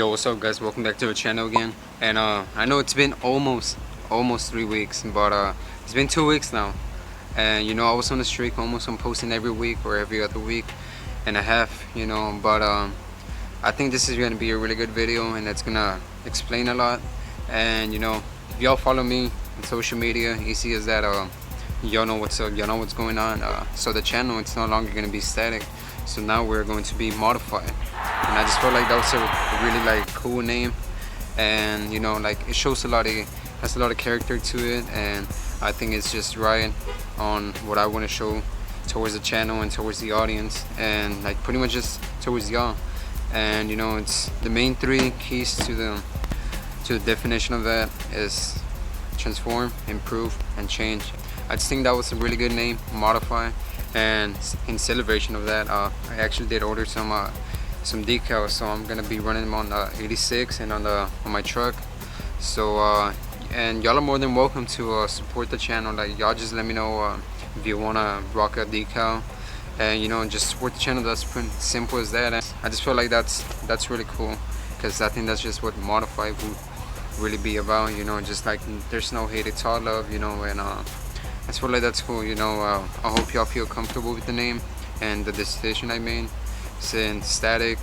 Yo, what's up guys, welcome back to the channel again. And I know it's been almost 3 weeks, but it's been 2 weeks now. And you know, I was on the streak almost on posting every week or every other week and a half, you know. But I think this is going to be a really good video, and it's gonna explain a lot. And you know, if y'all follow me on social media, easy as that, y'all know what's up, y'all know what's going on. So the channel, it's no longer going to be static, so now we're going to be modified. And I just felt like that was a really like cool name, and you know, like it shows has a lot of character to it, and I think it's just right on what I want to show towards the channel and towards the audience, and like pretty much just towards y'all. And you know, it's the main 3 keys to the definition of that is transform, improve, and change. I just think that was a really good name, modify. And in celebration of that, I actually did order some decals, so I'm gonna be running them on the 86 and on my truck. So and y'all are more than welcome to support the channel. Like, y'all just let me know if you wanna rock a decal, and you know, just support the channel. That's pretty simple as that. And I just feel like that's really cool, because I think that's just what modify would really be about, you know. Just like there's no hate, it's all love, you know. And I just feel like that's cool, you know. I hope y'all feel comfortable with the name and the decision I made. Since static,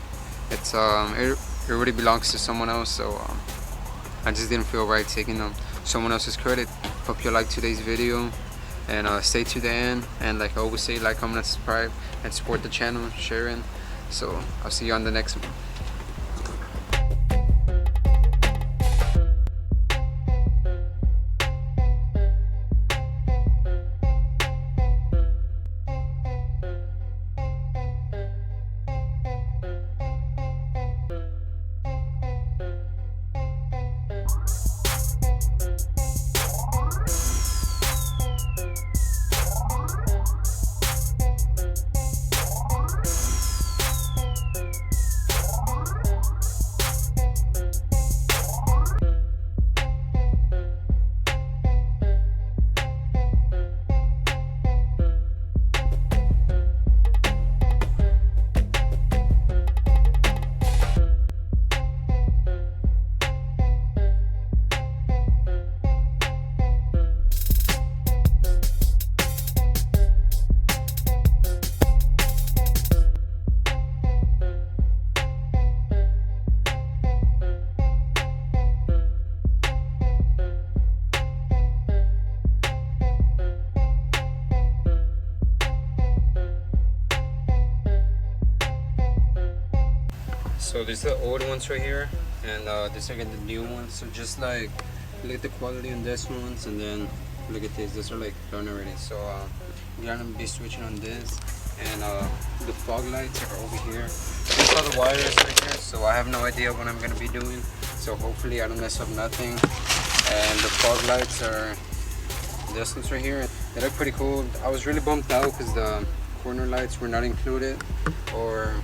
it's it really belongs to someone else, so I just didn't feel right taking someone else's credit. Hope you like today's video, and stay to the end. And like I always say, like, comment, and subscribe, and support the channel, sharing. So I'll see you on the next one. So these are the old ones right here, and these are the new ones. So just like look at the quality on this ones, and then look at this. These are like done already. So we're gonna be switching on this, and the fog lights are over here. These are the wires right here. So I have no idea what I'm gonna be doing. So hopefully I don't mess up nothing. And the fog lights are this ones right here. They look pretty cool. I was really bummed out because the corner lights were not included, or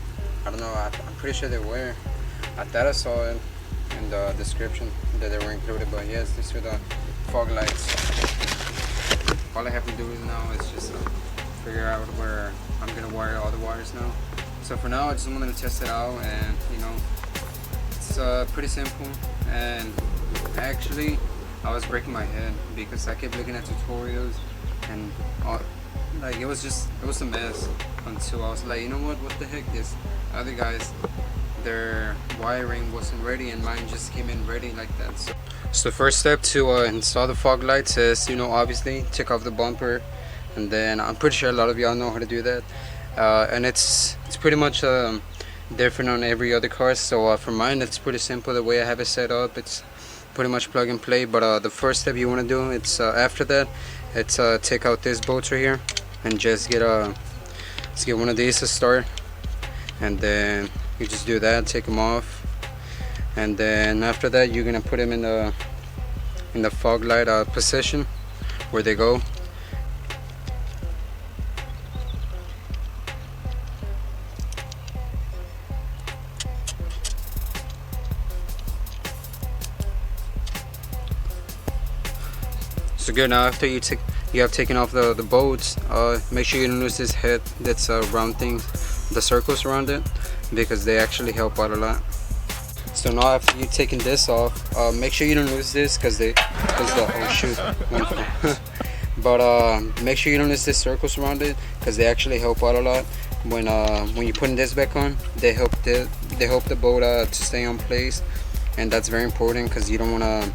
I don't know, I'm pretty sure they were. I thought I saw it in the description that they were included, but yes, these are the fog lights. All I have to do is now is just figure out where I'm gonna wire all the wires now. So for now, I just wanted to test it out, and you know, it's pretty simple. And actually, I was breaking my head because I kept looking at tutorials, and like it was a mess until I was like, you know what the heck, this other guys, their wiring wasn't ready and mine just came in ready like that. So the first step to install the fog lights is, you know, obviously take off the bumper, and then I'm pretty sure a lot of y'all know how to do that, and it's pretty much different on every other car. So for mine, it's pretty simple the way I have it set up. It's pretty much plug and play. But the first step you want to do, it's after that, it's take out this bolts right here and just get one of these to start, and then you just do that, take them off, and then after that you're gonna put them in the fog light position where they go. So good. Now after you have taken off the bolts, make sure you don't lose this head that's round thing, the circles around it, because they actually help out a lot. So now after you taking this off, make sure you don't lose this because the oh shoot, wonderful. But make sure you don't lose the circles around it because they actually help out a lot. When you're putting this back on, they help the boat to stay on place, and that's very important because you don't want to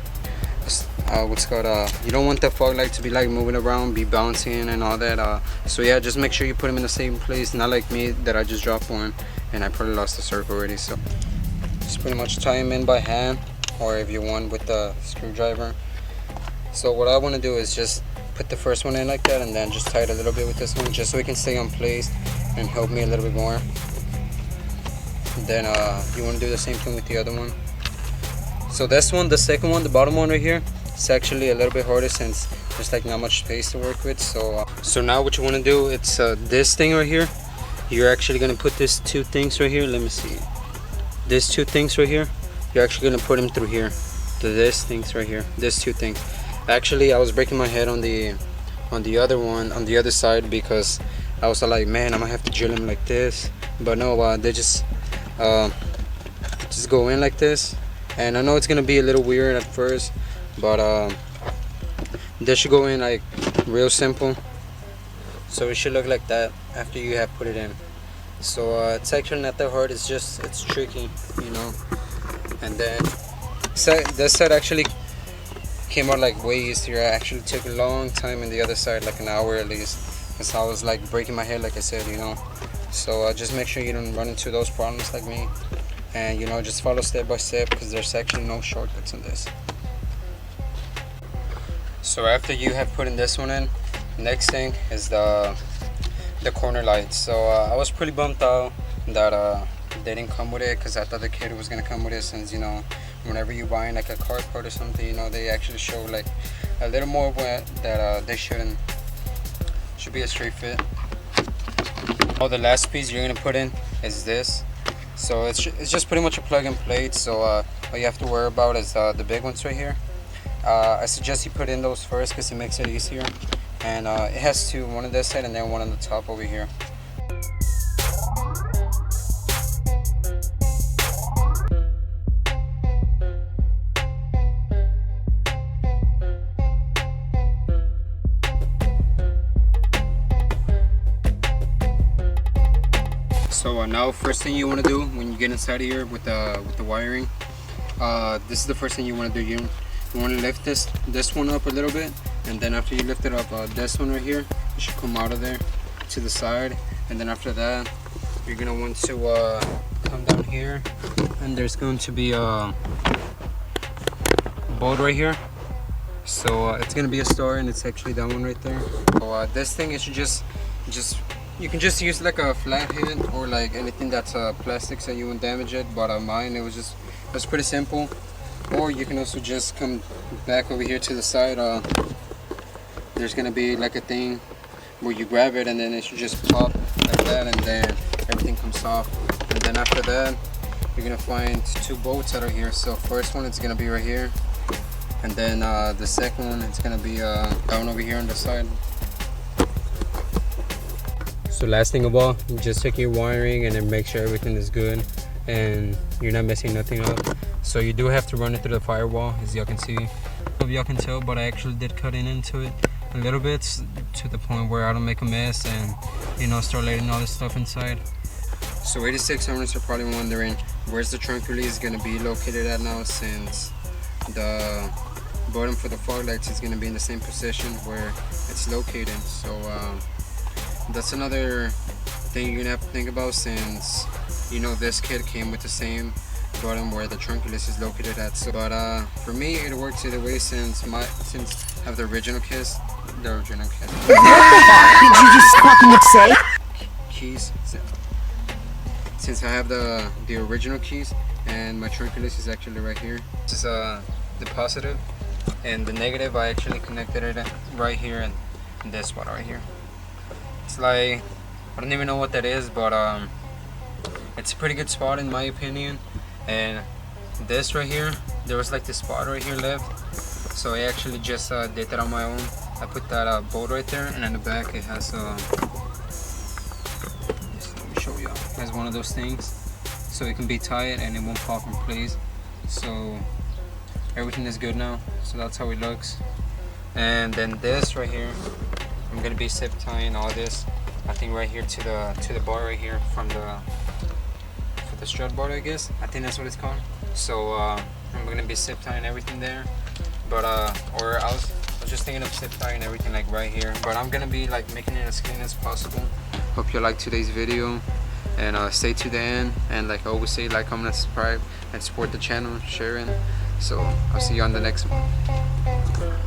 you don't want the fog light to be like moving around, be bouncing and all that. So yeah, just make sure you put them in the same place, not like me that I just dropped one and I probably lost the circle already. So just pretty much tie them in by hand, or if you want with the screwdriver. So what I want to do is just put the first one in like that, and then just tie it a little bit with this one, just so it can stay on place and help me a little bit more. And then you want to do the same thing with the other one. So this one, the second one, the bottom one right here, it's actually a little bit harder since there's like not much space to work with. So now what you want to do, it's this thing right here. You're actually going to put these two things right here. Let me see. These two things right here, you're actually going to put them through here. These things right here, these two things. Actually, I was breaking my head on the other one, on the other side, because I was like, man, I'm gonna have to drill them like this. But no, they just go in like this. And I know it's gonna be a little weird at first, but they should go in like real simple. So it should look like that after you have put it in. So it's actually not that hard. It's tricky, you know. And then this side actually came out like way easier. I actually took a long time in the other side, like an hour at least, because I was like breaking my head, like I said, you know. So just make sure you don't run into those problems like me, and you know, just follow step by step, because there's actually no shortcuts in this. So after you have put in this one in, next thing is the corner lights. So I was pretty bummed out that they didn't come with it, because I thought the kit was gonna come with it, since you know, whenever you buy like a car part or something, you know, they actually show like a little more wet that they shouldn't. Should be a straight fit. Oh, the last piece you're gonna put in is this. So it's just pretty much a plug and play. So all you have to worry about is the big ones right here. I suggest you put in those first because it makes it easier. And it has two, one on this side and then one on the top over here. So now first thing you want to do when you get inside of here with the wiring, this is the first thing you want to do. You want to lift this one up a little bit, and then after you lift it up, this one right here, it should come out of there to the side. And then after that, you're gonna want to come down here, and there's going to be a bolt right here. So it's gonna be a star, and it's actually that one right there. So this thing, it should just you can just use like a flat head or like anything that's plastic so you won't damage it. But mine, it was pretty simple. Or you can also just come back over here to the side. There's gonna be like a thing where you grab it, and then it should just pop like that, and then everything comes off. And then after that, you're gonna find two bolts that are here. So first one, it's gonna be right here, and then the second one, it's gonna be down over here on the side. So last thing of all, you just check your wiring and then make sure everything is good and you're not messing nothing up. So you do have to run it through the firewall, as y'all can see. I don't know if y'all can tell, but I actually did cut into it a little bit to the point where I don't make a mess and, you know, start letting all this stuff inside. So 86 owners are probably wondering, where's the trunk release going to be located at now, since the button for the fog lights is going to be in the same position where it's located. So that's another thing you're gonna have to think about, since you know this kit came with the same button where the trunk release is located at. So, but for me, it works either way, since I have the original kit. What the fuck did you just fucking say? Keys. Since I have the original keys, and my trunk release is actually right here. This is the positive, and the negative I actually connected it right here in this spot right here. It's like, I don't even know what that is, but it's a pretty good spot in my opinion. And this right here, there was like this spot right here left, so I actually just did that on my own. I put that bolt right there, and in the back it has let me show you. It has one of those things, so it can be tied and it won't pop in place. So everything is good now. So that's how it looks. And then this right here, I'm gonna be zip tying all this. I think right here to the bar right here for the strut bar, I guess. I think that's what it's called. So I'm gonna be zip tying everything there. But or I was just thinking of zip tying everything like right here. But I'm gonna be like making it as clean as possible. Hope you like today's video, and stay to the end. And like I always say, like, comment, and subscribe, and support the channel, sharing. So I'll see you on the next one.